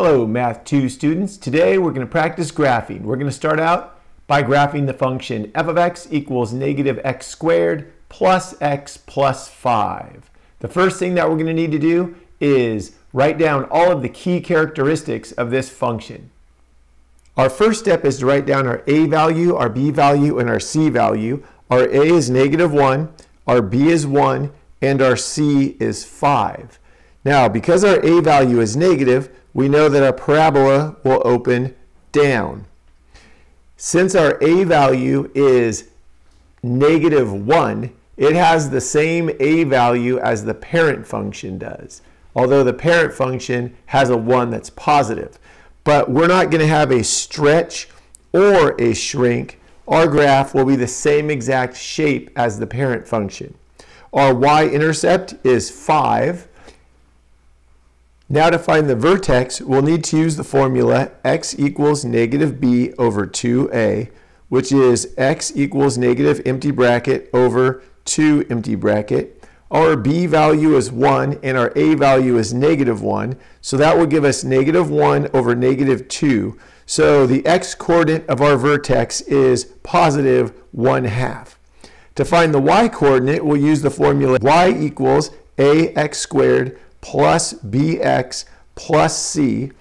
Hello Math 2 students. Today we're going to practice graphing. We're going to start out by graphing the function f of x equals negative x squared plus x plus 5. The first thing that we're going to need to do is write down all of the key characteristics of this function. Our first step is to write down our a value, our b value, and our c value. Our a is negative 1, our b is 1, and our c is 5. Now, because our a value is negative, we know that our parabola will open down. Since our a value is negative 1, it has the same a value as the parent function does, although the parent function has a 1 that's positive. But we're not going to have a stretch or a shrink. Our graph will be the same exact shape as the parent function. Our y-intercept is 5. Now to find the vertex, we'll need to use the formula x equals negative b over 2a, which is x equals negative empty bracket over 2 empty bracket. Our b value is 1 and our a value is negative 1, so that will give us negative 1 over negative 2. So the x-coordinate of our vertex is positive 1/2. To find the y-coordinate, we'll use the formula y equals ax squared plus bx plus c,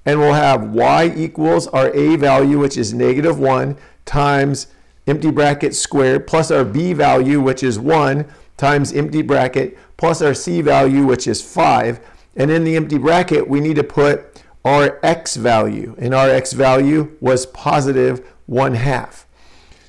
and we'll have y equals our a value, which is negative 1, times empty bracket squared, plus our b value, which is 1, times empty bracket, plus our c value, which is 5. And in the empty bracket, we need to put our x value, and our x value was positive 1/2.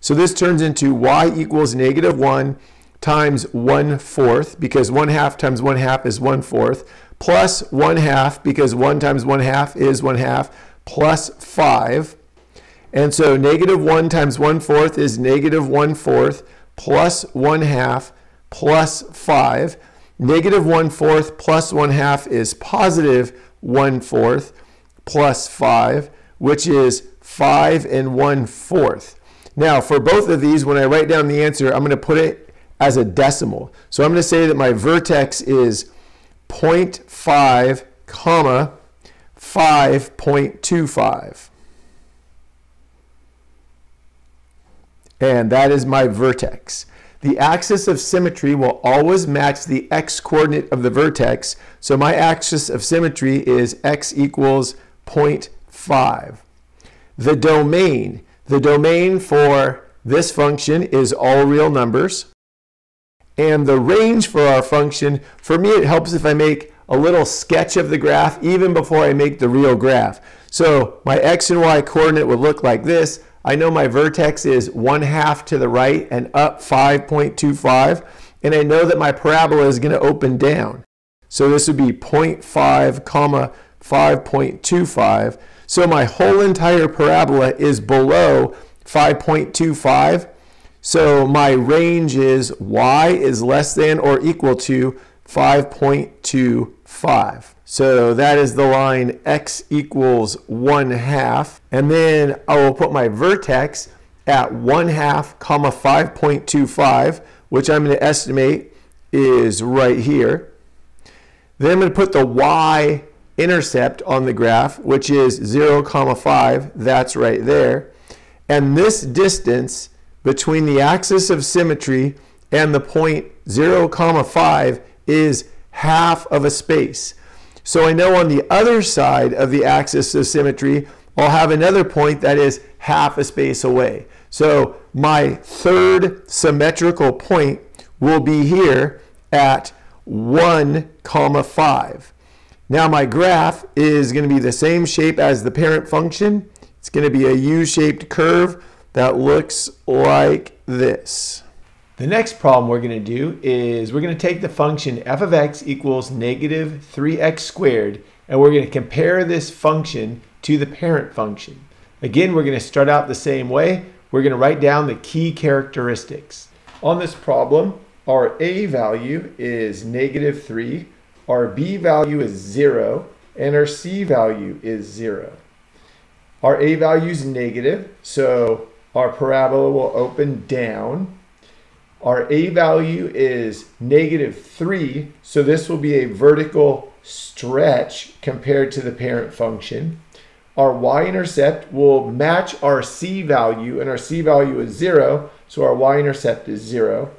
So this turns into y equals negative 1 times 1/4, because 1/2 times 1/2 is 1/4, plus 1/2, because 1 times 1/2 is 1/2, plus 5. And so negative 1 times 1/4 is negative 1/4, plus 1/2, plus 5. Negative 1/4 plus 1/2 is positive 1/4, plus 5, which is 5 1/4. Now, for both of these, when I write down the answer, I'm going to put it as a decimal. So I'm going to say that my vertex is 0.5, comma 5.25. And that is my vertex. The axis of symmetry will always match the x-coordinate of the vertex. So my axis of symmetry is x equals 0.5. The domain for this function is all real numbers. And the range for our function, for me, it helps if I make a little sketch of the graph even before I make the real graph. So my x and y coordinate would look like this. I know my vertex is 1/2 to the right and up 5.25. And I know that my parabola is going to open down. So this would be 0.5, comma 5.25. So my whole entire parabola is below 5.25. So my range is y is less than or equal to 5.25. So that is the line x equals 1/2. And then I will put my vertex at 1/2, comma 5.25, which I'm going to estimate is right here. Then I'm going to put the y-intercept on the graph, which is 0, comma 5. That's right there. And this distance between the axis of symmetry and the point 0, comma 5 is half of a space. So I know on the other side of the axis of symmetry, I'll have another point that is half a space away. So my third symmetrical point will be here at 1, comma 5. Now my graph is going to be the same shape as the parent function. It's going to be a U-shaped curve that looks like this. The next problem we're going to do is we're going to take the function f of x equals negative 3x squared, and we're going to compare this function to the parent function. Again, we're going to start out the same way. We're going to write down the key characteristics. On this problem, our a value is negative 3, our b value is 0, and our c value is 0. Our a value is negative, so our parabola will open down. Our a value is negative 3, so this will be a vertical stretch compared to the parent function. Our y-intercept will match our c value, and our c value is 0, so our y-intercept is 0.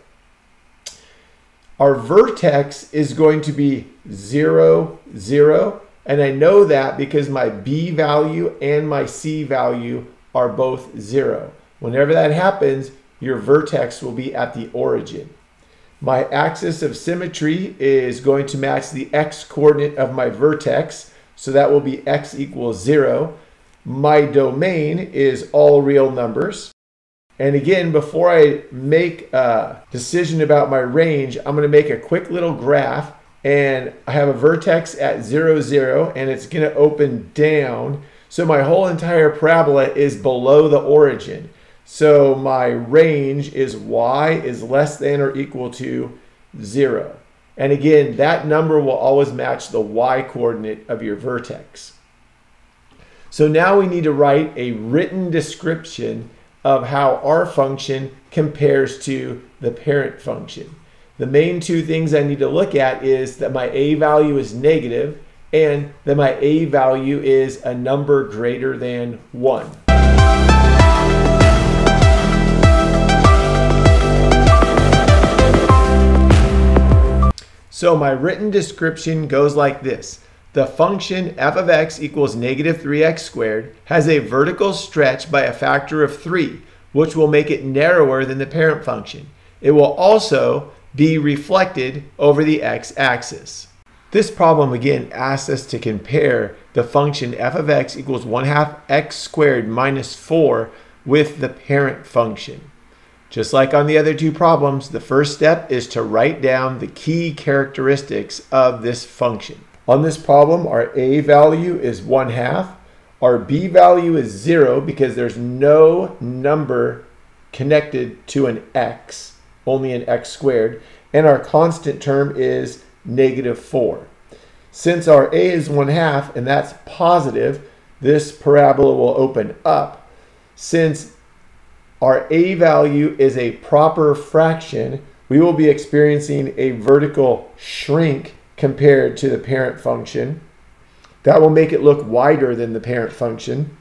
Our vertex is going to be 0, 0, and I know that because my b value and my c value are both 0. Whenever that happens, your vertex will be at the origin. My axis of symmetry is going to match the x-coordinate of my vertex, so that will be x equals 0. My domain is all real numbers. And again, before I make a decision about my range, I'm going to make a quick little graph, and I have a vertex at 0, 0, and it's going to open down. So my whole entire parabola is below the origin. So my range is y is less than or equal to 0. And again, that number will always match the y-coordinate of your vertex. So now we need to write a written description of how our function compares to the parent function. The main two things I need to look at is that my a value is negative and that my a value is a number greater than 1. So my written description goes like this. The function f of x equals negative 3x squared has a vertical stretch by a factor of 3, which will make it narrower than the parent function. It will also be reflected over the x-axis. This problem again asks us to compare the function f of x equals 1/2 x squared minus 4 with the parent function. Just like on the other two problems, the first step is to write down the key characteristics of this function. On this problem, our a value is 1/2. Our b value is 0 because there's no number connected to an x, only an x squared. And our constant term is negative 4. Since our a is 1/2 and that's positive, this parabola will open up. Since our a value is a proper fraction, we will be experiencing a vertical shrink compared to the parent function. That will make it look wider than the parent function.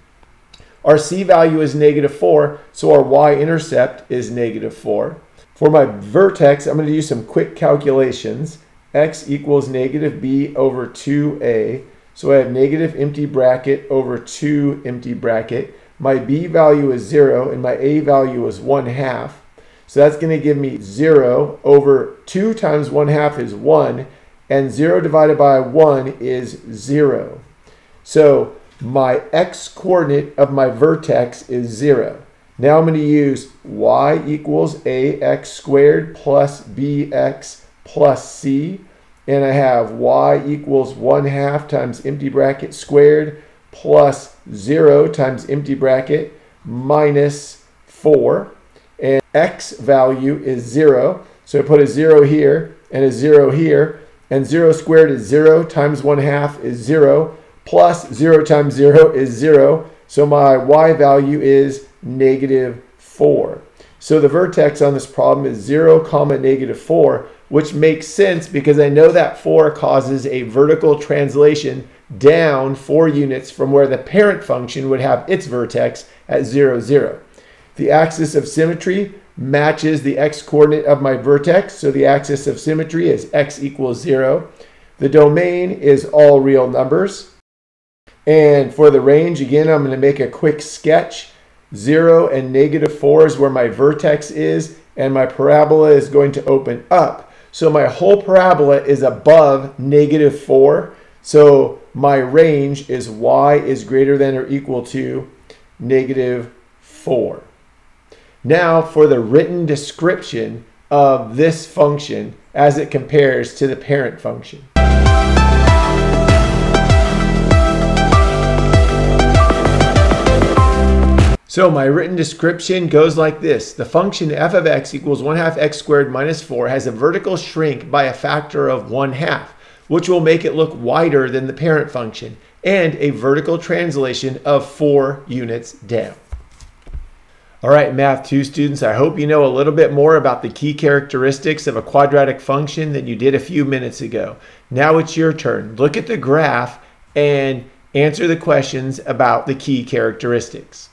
Our c value is negative 4, so our y-intercept is negative 4. For my vertex, I'm going to do some quick calculations. X equals negative b over 2a. So I have negative empty bracket over 2 empty bracket. My b value is 0 and my a value is 1/2. So that's going to give me 0 over 2 times 1/2 is 1, and 0 divided by 1 is 0. So my x-coordinate of my vertex is 0. Now I'm going to use y equals ax squared plus bx plus c, and I have y equals 1/2 times empty bracket squared plus 0 times empty bracket minus 4, and x value is 0. So I put a 0 here and a 0 here, and 0 squared is 0 times 1/2 is 0 plus 0 times 0 is 0. So my y value is negative 4. So the vertex on this problem is 0, negative 4, which makes sense because I know that 4 causes a vertical translation down 4 units from where the parent function would have its vertex at 0, 0. The axis of symmetry matches the x-coordinate of my vertex, so the axis of symmetry is x equals 0. The domain is all real numbers. And for the range, again, I'm going to make a quick sketch. 0 and negative 4 is where my vertex is, and my parabola is going to open up. So my whole parabola is above negative 4. So my range is y is greater than or equal to negative 4. Now for the written description of this function as it compares to the parent function. So my written description goes like this. The function f of x equals 1/2 x squared minus 4 has a vertical shrink by a factor of 1/2, which will make it look wider than the parent function, and a vertical translation of 4 units down. All right, Math 2 students, I hope you know a little bit more about the key characteristics of a quadratic function than you did a few minutes ago. Now it's your turn. Look at the graph and answer the questions about the key characteristics.